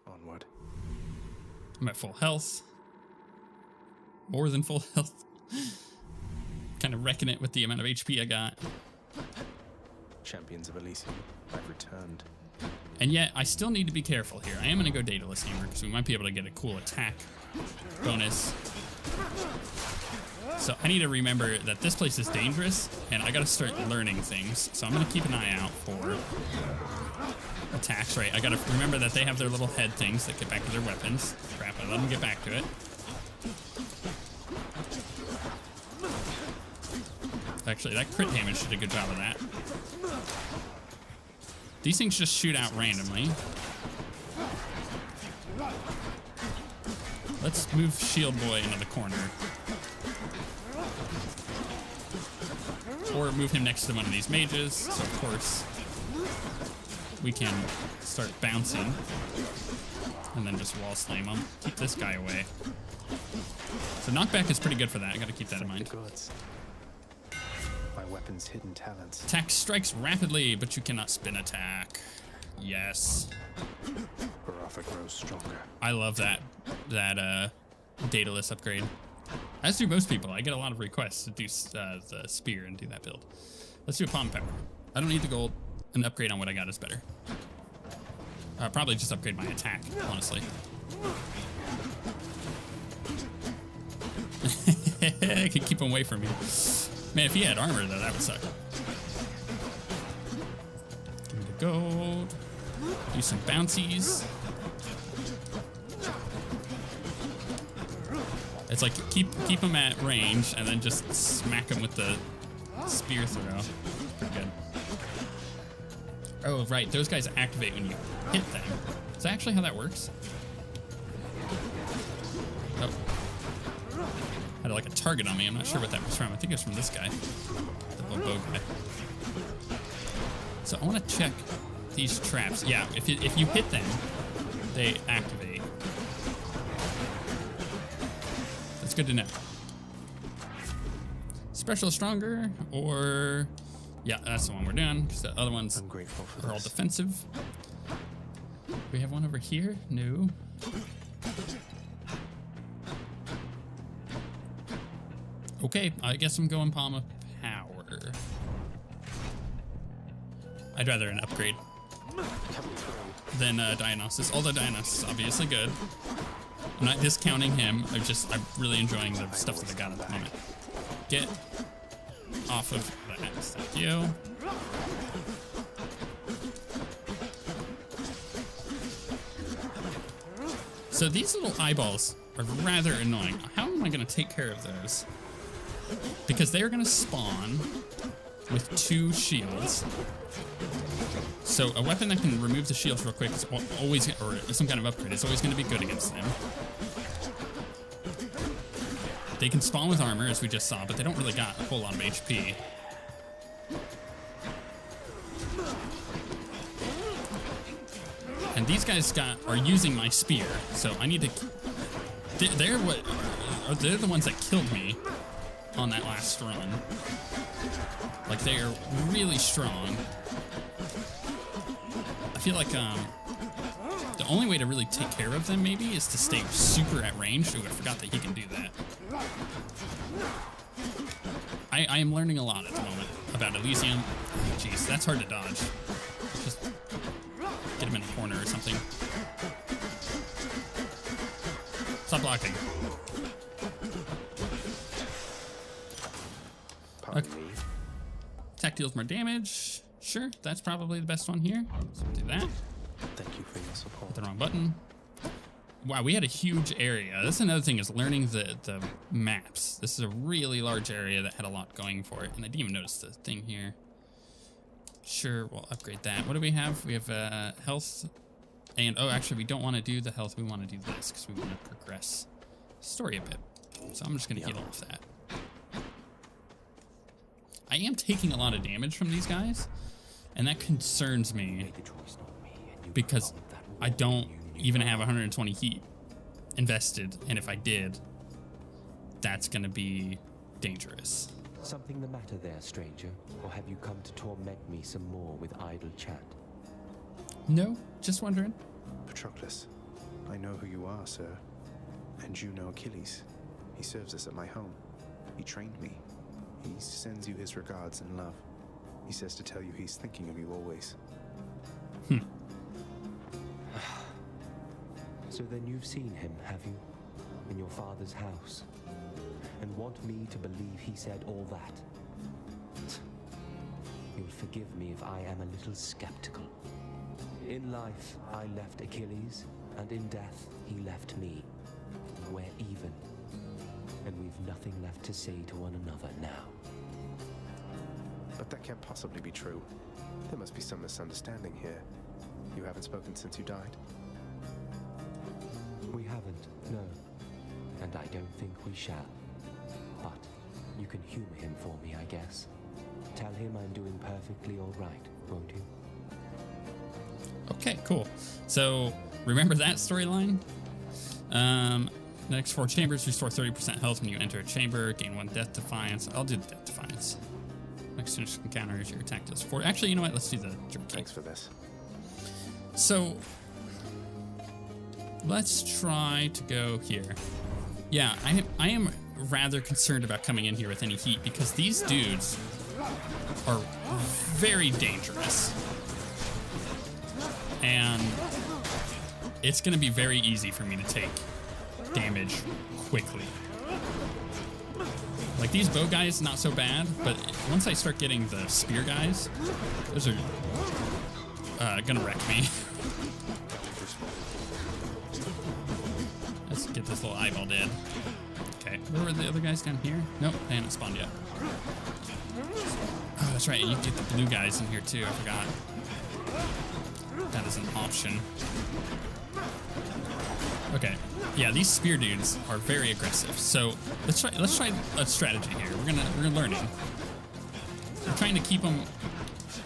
Onward. I'm at full health. More than full health. Kind of wrecking it with the amount of HP I got. Champions of Elysium, I've returned. And yet, I still need to be careful here. I am going to go Daedalus Hammer because we might be able to get a cool attack bonus. So I need to remember that this place is dangerous, and I got to start learning things. So I'm going to keep an eye out for attacks, right? I got to remember that they have their little head things that get back to their weapons. Crap, I let them get back to it. Actually, that crit damage did a good job of that. These things just shoot out randomly. Let's move Shield Boy into the corner. Or move him next to one of these mages. So, of course, we can start bouncing. And then just wall slam him. Keep this guy away. So knockback is pretty good for that. I gotta keep that in mind. My weapon's hidden talents. Attack strikes rapidly, but you cannot spin attack. Yes. Baraka grows stronger. I love that Daedalus upgrade. As do most people. I get a lot of requests to do the spear and do that build. Let's do a palm power. I don't need the gold. An upgrade on what I got is better. Probably just upgrade my attack, honestly. I can keep him away from me. Man, if he had armor, though, that would suck. Give me the gold. Do some bouncies. It's like keep him at range and then just smack him with the spear throw. Pretty good. Oh, right. Those guys activate when you hit them. Is that actually how that works? Oh. Had like a target on me. I'm not sure what that was from. I think it was from this guy. The little bow guy. So I want to check these traps. Yeah, if you hit them, they activate. That's good to know. Special stronger or... Yeah, that's the one we're doing, because the other ones are all defensive. We have one over here. No. Okay, I guess I'm going Palm of Power. I'd rather an upgrade than Dionysus, although Dionysus is obviously good. I'm not discounting him, I'm really enjoying the stuff that I got at the moment. Get off of that, thank you. So these little eyeballs are rather annoying. How am I gonna take care of those? Because they are gonna spawn with 2 shields. So a weapon that can remove the shields real quick is always, or some kind of upgrade, is always gonna be good against them. They can spawn with armor, as we just saw, but they don't really got a whole lot of HP. And these guys are using my spear, so I need to... They're the ones that killed me on that last run. Like, they are really strong. I feel like the only way to really take care of them, maybe, is to stay super at range. Ooh, I forgot that he can do that. I am learning a lot at the moment about Elysium. Jeez, that's hard to dodge. Just get him in a corner or something. Stop blocking. Okay. Attack deals more damage. Sure, that's probably the best one here. So we'll do that. Thank you for your support. The wrong button. Wow, we had a huge area. That's another thing, is learning the maps. This is a really large area that had a lot going for it, and I didn't even notice the thing here. Sure, we'll upgrade that. What do we have? We have health, and oh, actually, we don't want to do the health. We want to do this because we want to progress the story a bit. So I'm just gonna heal off that. I am taking a lot of damage from these guys, and that concerns me because I don't even have 120 heat invested, and if I did, that's gonna be dangerous. Something the matter there, stranger? Or have you come to torment me some more with idle chat? No, just wondering. Patroclus, I know who you are, sir. And you know Achilles. He serves us at my home. He trained me. He sends you his regards and love. He says to tell you he's thinking of you always. So then you've seen him, have you? In your father's house? And want me to believe he said all that? You'll forgive me if I am a little skeptical. In life, I left Achilles, and in death, he left me. We're even. And we've nothing left to say to one another now. But that can't possibly be true. There must be some misunderstanding here. You haven't spoken since you died? We haven't, no. And I don't think we shall. But you can humor him for me, I guess. Tell him I'm doing perfectly all right, won't you? Okay, cool. So remember that storyline? Next 4 chambers restore 30% health when you enter a chamber. Gain 1 death defiance. I'll do the death defiance. Next encounter is your attack does 4. Actually, you know what? Let's do the jerky. Thanks for this. So let's try to go here. Yeah, I am rather concerned about coming in here with any heat because these dudes are very dangerous. And it's going to be very easy for me to take damage quickly. Like these bow guys, not so bad, but once I start getting the spear guys, those are gonna wreck me. Let's get this little eyeball dead. Okay, where were the other guys down here? Nope, they haven't spawned yet. Oh, that's right, you can get the blue guys in here too, I forgot. That is an option. Okay, yeah, these spear dudes are very aggressive. So let's try a strategy here. We're learning. We're trying to keep them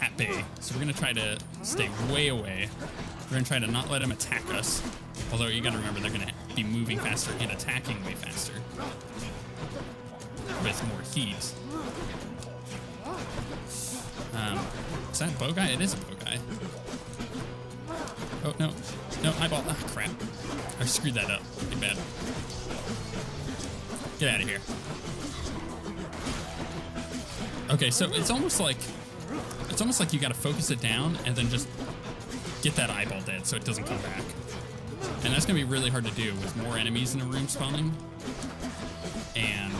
at bay. So we're gonna try to stay way away. We're gonna try to not let them attack us. Although you gotta remember they're gonna be moving faster and attacking way faster with more heat. Is that a bow guy? It is a bow guy. Oh, no. No, eyeball. Ah, crap. I screwed that up. Pretty bad. Get out of here. Okay, so it's almost like you gotta focus it down and then just get that eyeball dead so it doesn't come back. And that's gonna be really hard to do with more enemies in a room spawning and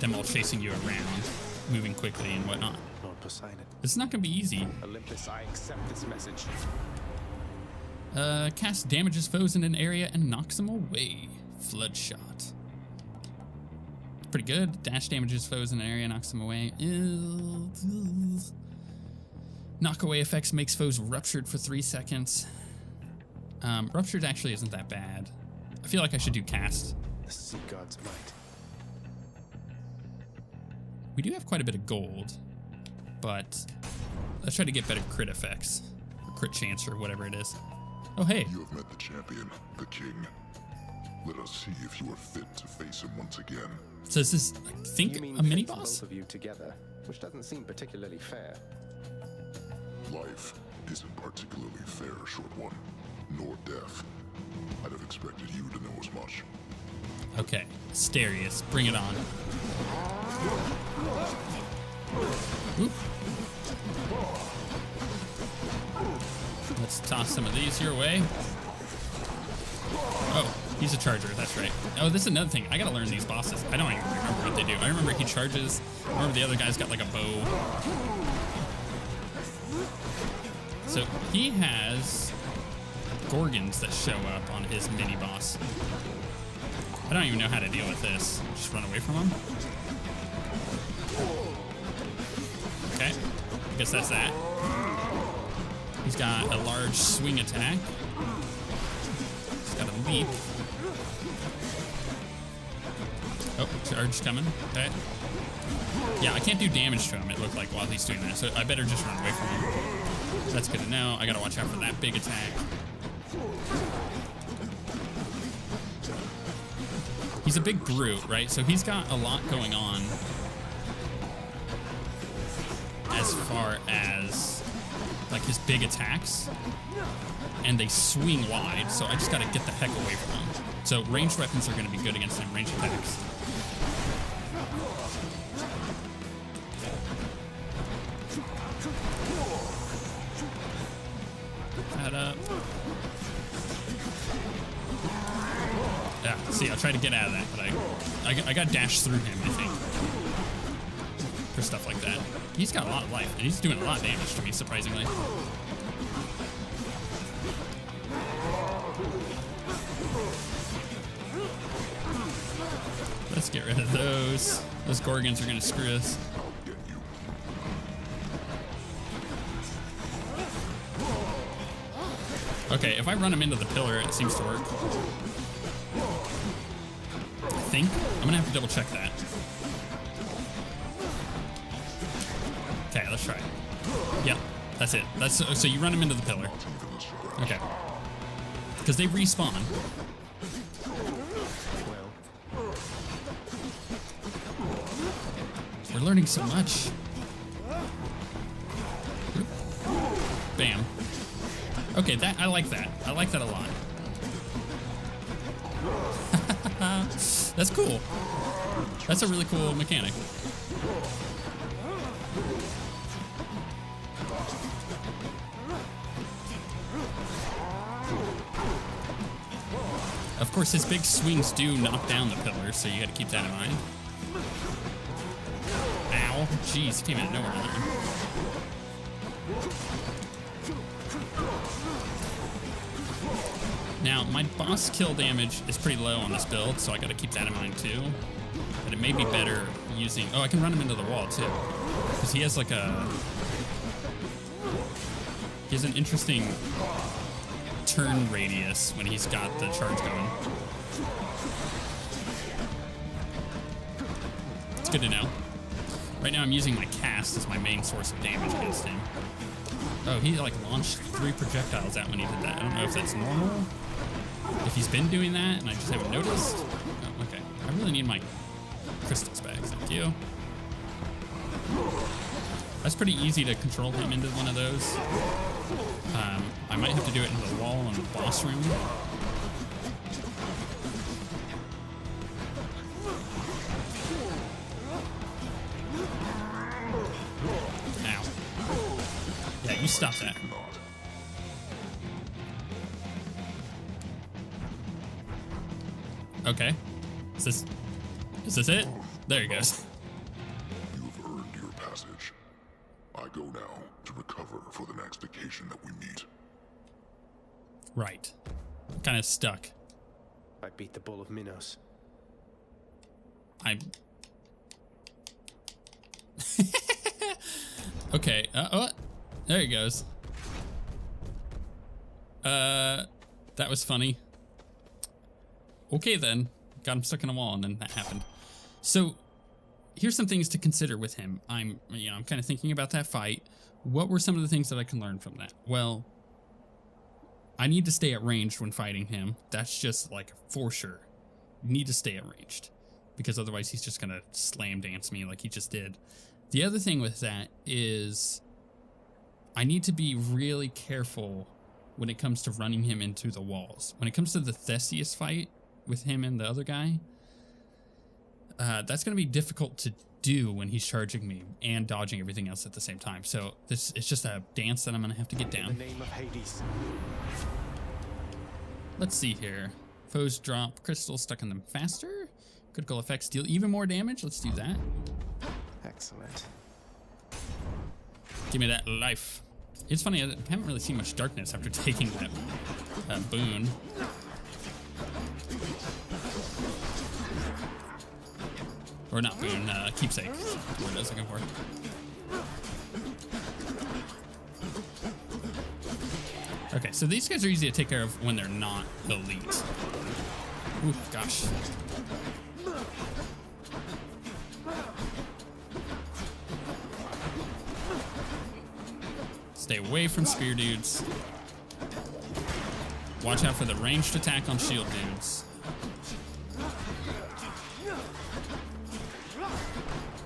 them all chasing you around, moving quickly and whatnot. Lord Poseidon. It's not gonna be easy. Olympus, I accept this message. Cast damages foes in an area and knocks them away. Flood shot. Pretty good. Dash damages foes in an area, knocks them away. Knockaway effects makes foes ruptured for 3 seconds. Ruptured actually isn't that bad. I feel like I should do cast. The sea god's might. We do have quite a bit of gold, but let's try to get better crit effects. Or crit chance or whatever it is. Oh, hey. You have met the champion, the king. Let us see if you are fit to face him once again. So is this, I think, You mean a mini fate for boss? both of you together, which doesn't seem particularly fair. Life isn't particularly fair, short one, nor death. I'd have expected you to know as much. Okay, Asterius, bring it on. Oop. Let's toss some of these your way. Oh, he's a charger, that's right. Oh, this is another thing. I gotta learn these bosses. I don't even remember what they do. I remember he charges. I remember the other guy's got like a bow. So he has Gorgons that show up on his mini boss. I don't even know how to deal with this. Just run away from him. Okay, I guess that's that. He's got a large swing attack. He's got a leap. Oh, charge coming. Okay. Yeah, I can't do damage to him, it looked like, while he's doing that. So I better just run away from him. That's good to know. I gotta watch out for that big attack. He's a big brute, right? So he's got a lot going on. as far as like his big attacks, and they swing wide, so I just gotta get the heck away from him. So ranged weapons are gonna be good against him, ranged attacks. That up. Yeah, see, I'll try to get out of that, but I got dashed through him, I think, for stuff like that. He's got a lot of life, and he's doing a lot of damage to me, surprisingly. Let's get rid of those. Those Gorgons are gonna screw us. Okay, if I run him into the pillar, it seems to work. I think. I'm gonna have to double check that. Okay, let's try it. Yep, that's it. So you run him into the pillar. Okay. Because they respawn. We're learning so much. Bam. Okay, I like that. I like that a lot. That's cool. That's a really cool mechanic. Of course, his big swings do knock down the pillar, so you gotta keep that in mind. Ow. Jeez, came out of nowhere. Now, my boss kill damage is pretty low on this build, so I gotta keep that in mind too. But it may be better using... Oh, I can run him into the wall too. Because he has like a... He has an interesting turn radius when he's got the charge going. It's good to know. Right now I'm using my cast as my main source of damage against him. Oh, he like launched 3 projectiles out when he did that. I don't know if that's normal, if he's been doing that and I just haven't noticed. Oh, okay. I really need my crystals back. Thank you. That's pretty easy to control him into one of those. I might have to do it into the wall in the boss room. Ow. Yeah, you stop that. Okay. Is this it? There he goes. You've earned your passage. I go now to recover for the next occasion that we meet. Right. I'm kind of stuck. I beat the bull of Minos. Okay. Oh, there he goes. That was funny. Okay then. Got him stuck in a wall and then that happened. So here's some things to consider with him. I'm kind of thinking about that fight. What were some of the things that I can learn from that? Well, I need to stay at range when fighting him. That's just like for sure. You need to stay at ranged because otherwise he's just gonna slam dance me like he just did. The other thing with that is I need to be really careful when it comes to running him into the walls. When it comes to the Theseus fight with him and the other guy, that's going to be difficult to do when he's charging me and dodging everything else at the same time. So it's just a dance that I'm going to have to get down. In the name of Hades. Let's see here. Foes drop crystals stuck in them faster. Critical effects deal even more damage. Let's do that. Excellent. Give me that life. It's funny, I haven't really seen much darkness after taking that boon. Or not boon, keepsake. That's what I was looking for. Okay, so these guys are easy to take care of when they're not elite. Ooh, gosh. Stay away from spear dudes. Watch out for the ranged attack on shield dudes.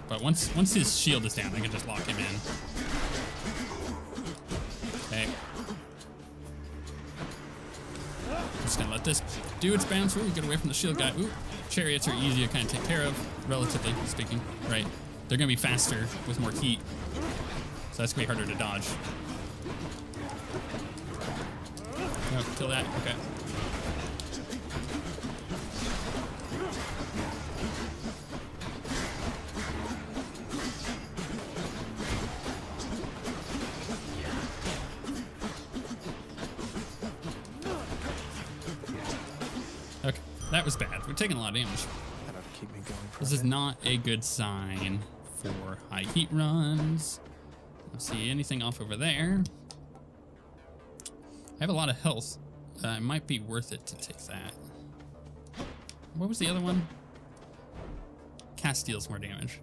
But once his shield is down, I can just lock him in. Okay. Just gonna let this do its bounce. Ooh, get away from the shield guy. Ooh, chariots are easy to kind of take care of, relatively speaking. Right. They're gonna be faster with more heat. So that's gonna be harder to dodge. Oh, kill that. Okay. Okay, that was bad. We're taking a lot of damage. That'll keep me going for This a is bit. not a good sign for high heat runs. Don't see anything off over there. I have a lot of health. It might be worth it to take that. What was the other one? Cast deals more damage.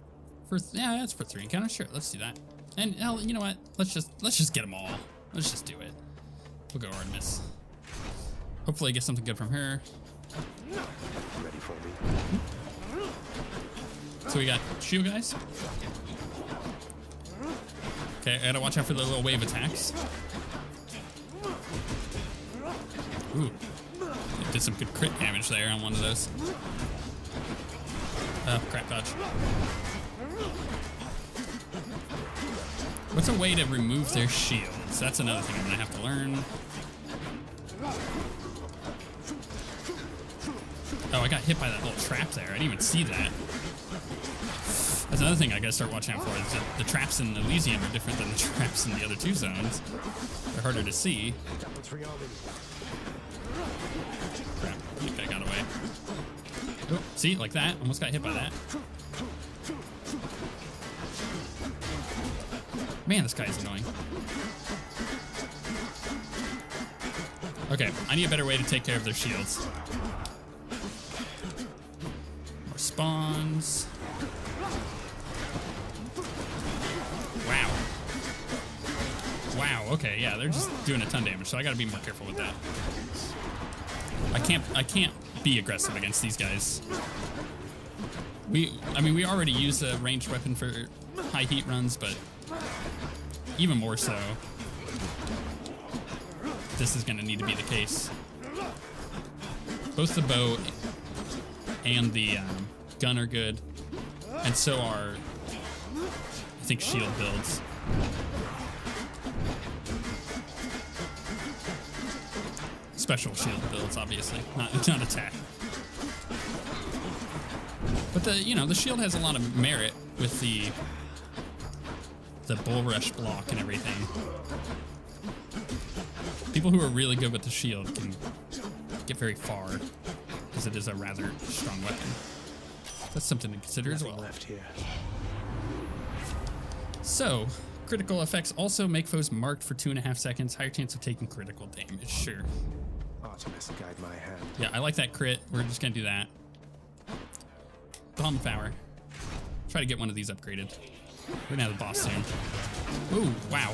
Yeah, that's for 3 encounters. Sure, let's do that. And hell, you know what? Let's just get them all. Let's just do it. We'll go Artemis. Hopefully, get something good from her. Ready for me? So we got shield guys. Okay, I gotta watch out for the little wave attacks. Ooh, it did some good crit damage there on one of those. Oh, crap dodge. What's a way to remove their shields? That's another thing I'm gonna have to learn. Oh, I got hit by that little trap there. I didn't even see that. That's another thing I gotta start watching out for, is that the traps in Elysium are different than the traps in the other 2 zones. They're harder to see. Crap, that guy got away. Oh, see, like that. Almost got hit by that. Man, this guy's annoying. Okay, I need a better way to take care of their shields. More spawns. Wow. Wow, okay, yeah, they're just doing a ton of damage, so I gotta be more careful with that. I can't be aggressive against these guys. I mean, we already use a ranged weapon for high heat runs, but even more so, this is gonna need to be the case. Both the bow and the gun are good, and so are, I think, shield builds. Special shield builds, obviously, not attack. But the shield has a lot of merit with the bull rush block and everything. People who are really good with the shield can get very far, because it is a rather strong weapon. That's something to consider as well. Left here. So, critical effects also make foes marked for 2.5 seconds. Higher chance of taking critical damage. Sure. Artemis, guide my hand. Yeah, I like that crit. We're just gonna do that. Bomb Power. Try to get one of these upgraded. We're gonna have the boss soon. Ooh, wow.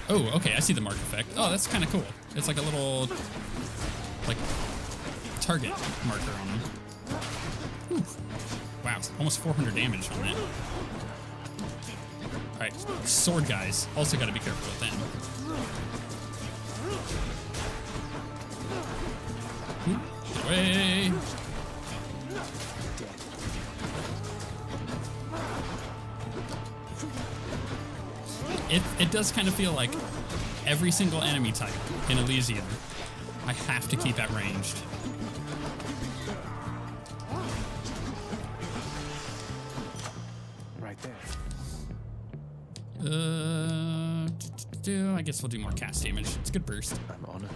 Oh, okay, I see the mark effect. Oh, that's kind of cool. It's like a little, like, target marker on him. Ooh. Wow, almost 400 damage on that. All right, sword guys. Also got to be careful with them. Get away. It does kind of feel like every single enemy type in Elysium, I have to keep at ranged. Right there. I guess we'll do more cast damage. It's a good burst. I'm on it.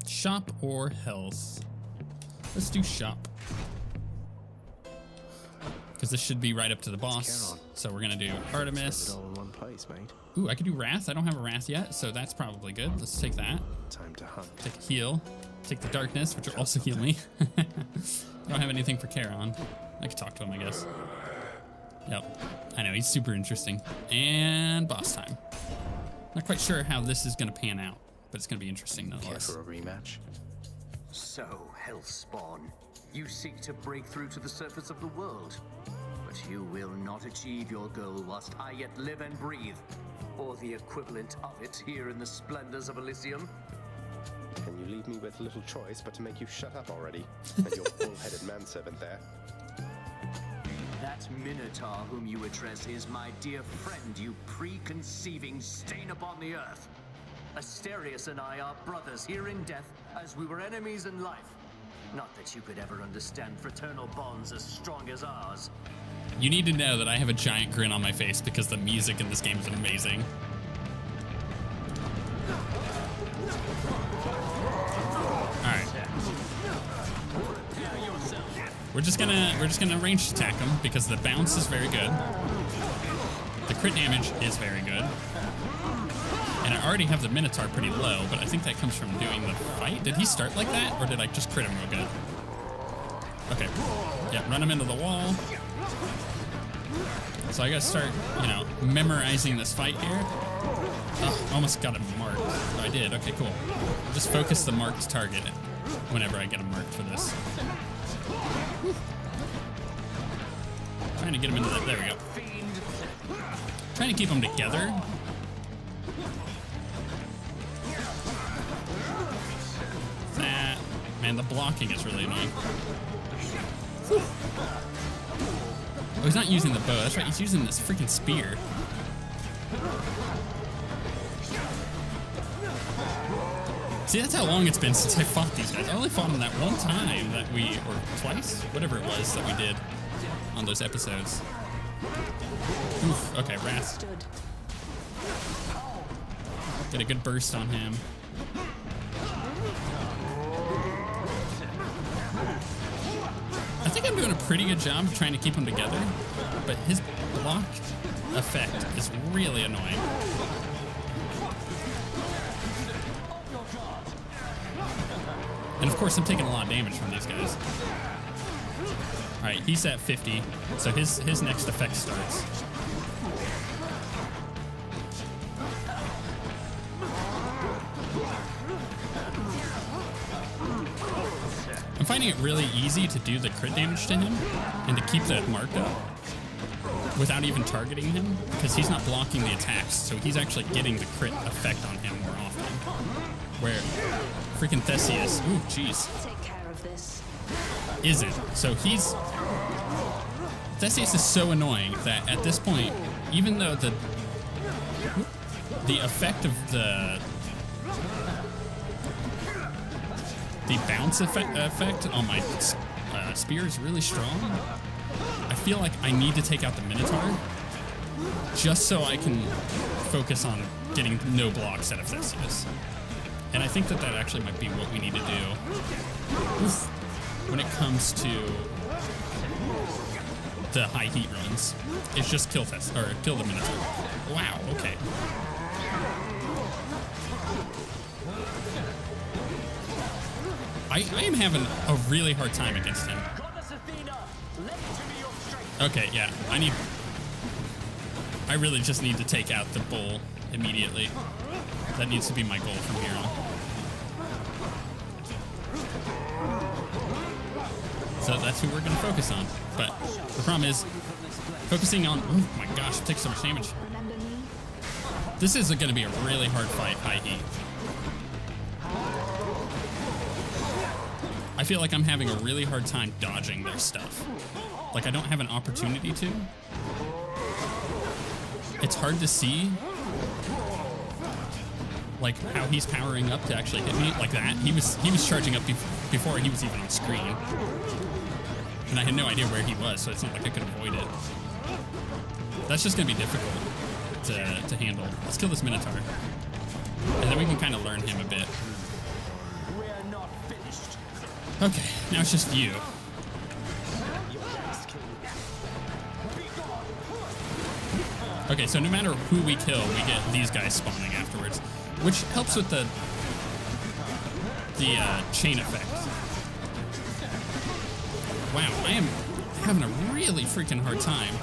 Shop or health? Let's do shop. Because this should be right up to the boss. So we're gonna do Artemis. It all in one place, mate. Ooh, I could do Wrath. I don't have a Wrath yet, so that's probably good. Let's take that. Time to hunt. Take a heal. Take the darkness, which will also heal me. I don't have anything for Charon. I could talk to him, I guess. Yep. I know, he's super interesting. And boss time. Not quite sure how this is gonna pan out, but it's gonna be interesting Care nonetheless. for a rematch? So, Hellspawn, you seek to break through to the surface of the world. But you will not achieve your goal whilst I yet live and breathe, or the equivalent of it here in the splendors of Elysium. And you leave me with little choice but to make you shut up already, and your bull-headed manservant there. That Minotaur whom you address is my dear friend, you preconceiving stain upon the earth. Asterius and I are brothers here in death as we were enemies in life. Not that you could ever understand fraternal bonds as strong as ours. You need to know that I have a giant grin on my face because the music in this game is amazing. Alright. We're just gonna range attack him because the bounce is very good. The crit damage is very good. And I already have the Minotaur pretty low, but I think that comes from doing the fight. Did he start like that, or did I just crit him real good? Okay. Yeah, run him into the wall. So I gotta start, you know, memorizing this fight here. Oh, almost got him marked. Oh, I did. Okay, cool. Just focus the marked target whenever I get him marked for this. Trying to get him into that. There we go. Trying to keep them together. Man, the blocking is really annoying. Oh, he's not using the bow. That's right. He's using this freaking spear. See, that's how long it's been since I fought these guys. I only fought them that one time that or twice? Whatever it was that we did on those episodes. Oof, okay, Rast. Get a good burst on him. I think I'm doing a pretty good job of trying to keep them together, but his block effect is really annoying. And of course, I'm taking a lot of damage from these guys. All right, he's at 50, so his next effect starts. I'm finding it really easy to do the crit damage to him and to keep that marked up without even targeting him because he's not blocking the attacks, so he's actually getting the crit effect on him more often. Where freaking Theseus, ooh, jeez, isn't. So Theseus is so annoying that at this point, even though the effect of the bounce effect on my spear is really strong, I feel like I need to take out the Minotaur just so I can focus on getting no blocks out of Theseus. And I think that actually might be what we need to do when it comes to the high heat runs. It's just kill the Minotaur. Wow, okay. I am having a really hard time against him. Okay, yeah, I really just need to take out the bull immediately. That needs to be my goal from here on. So that's who we're going to focus on. But the problem is, focusing on... Oh my gosh, it takes so much damage. This is going to be a really hard fight, high heat. I feel like I'm having a really hard time dodging their stuff. Like, I don't have an opportunity to. It's hard to see, like, how he's powering up to actually hit me like that. He was charging up before he was even on screen. And I had no idea where he was, so it's not like I could avoid it. That's just going to be difficult to handle. Let's kill this Minotaur. And then we can kind of learn him a bit. Okay, now it's just you. Okay, so no matter who we kill, we get these guys spawning afterwards, which helps with the chain effect. Wow, I am having a really freaking hard time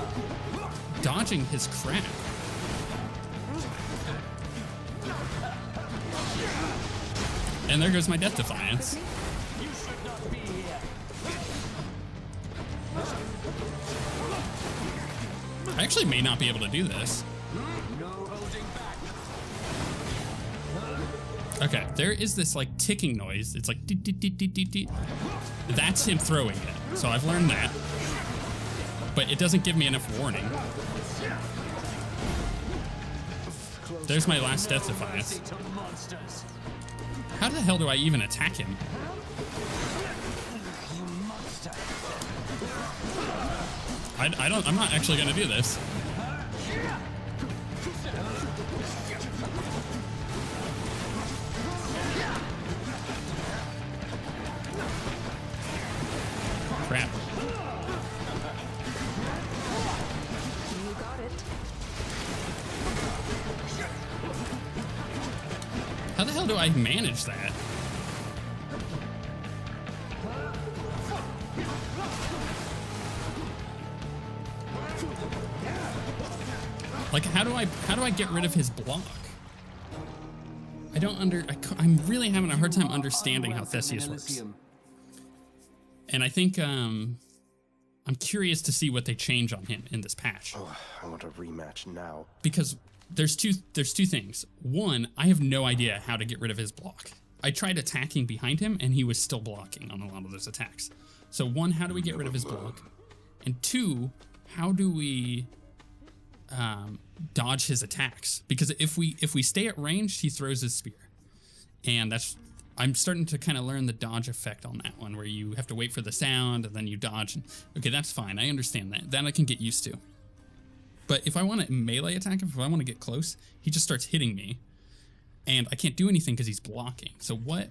dodging his crap. And there goes my Death Defiance. actually may not be able to do this. No holding back. Okay, there is this like ticking noise. It's like deet, deet, deet, deet, deet, deet. That's him throwing it. So I've learned that. But it doesn't give me enough warning. There's my last death defiance. How the hell do I even attack him? I'm not actually gonna do this. Crap. You got it. How the hell do I manage that? Like, how do I get rid of his block? I'm really having a hard time understanding how Theseus works. And I think I'm curious to see what they change on him in this patch. Oh, I want a rematch now. Because there's two things. One, I have no idea how to get rid of his block. I tried attacking behind him and he was still blocking on a lot of those attacks. So one, how do we get rid of his block? And two, how do we dodge his attacks? Because if we stay at range, he throws his spear. And I'm starting to kind of learn the dodge effect on that one, where you have to wait for the sound and then you dodge. Okay, that's fine. I understand that. That I can get used to. But if I want to melee attack him, if I want to get close, he just starts hitting me. And I can't do anything because he's blocking. So what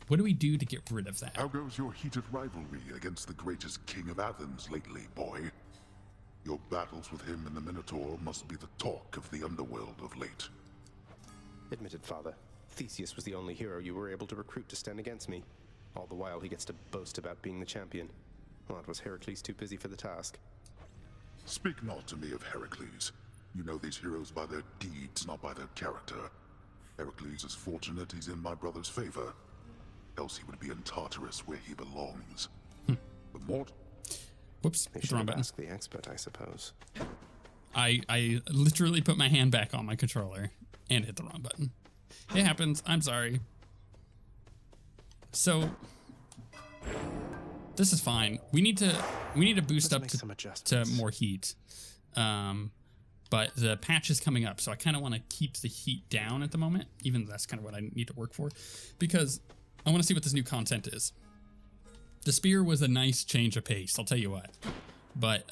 do we do to get rid of that? How goes your heated rivalry against the greatest king of Athens lately, boy? Your battles with him and the Minotaur must be the talk of the underworld of late. Admitted, father. Theseus was the only hero you were able to recruit to stand against me. All the while he gets to boast about being the champion. Well, was Heracles too busy for the task? Speak not to me of Heracles. You know these heroes by their deeds, not by their character. Heracles is fortunate he's in my brother's favor. Else he would be in Tartarus where he belongs. The mort. Whoops, They hit the should wrong have button. asked the expert, I suppose. I literally put my hand back on my controller and hit the wrong button. It happens. I'm sorry. So this is fine. We need to boost up to more heat. But the patch is coming up, so I kind of want to keep the heat down at the moment, even though that's kind of what I need to work for, because I want to see what this new content is. The spear was a nice change of pace, I'll tell you what. But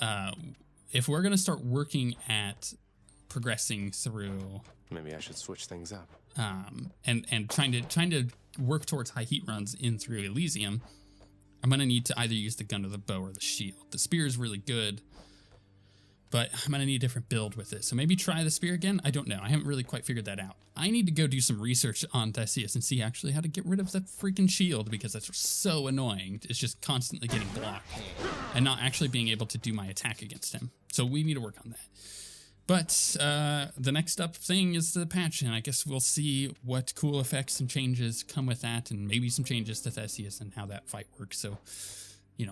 if we're going to start working at progressing through... Maybe I should switch things up. And trying to work towards high heat runs in through Elysium, I'm going to need to either use the gun or the bow or the shield. The spear is really good, but I'm going to need a different build with it. So maybe try the spear again? I don't know. I haven't really quite figured that out. I need to go do some research on Theseus and see actually how to get rid of that freaking shield, because that's so annoying. It's just constantly getting blocked and not actually being able to do my attack against him. So we need to work on that. But the next up thing is the patch, and I guess we'll see what cool effects and changes come with that, and maybe some changes to Theseus and how that fight works. So,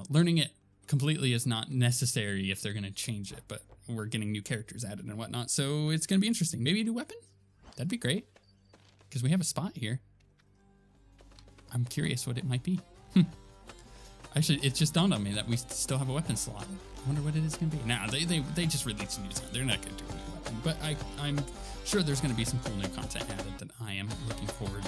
learning it completely is not necessary if they're going to change it, but we're getting new characters added and whatnot, so it's going to be interesting. Maybe a new weapon? That'd be great, because we have a spot here. I'm curious what it might be. Actually, it just dawned on me that we still have a weapon slot. I wonder what it is going to be. Nah, they just released a new design. They're not going to do a new weapon, but I'm sure there's going to be some cool new content added that I am looking forward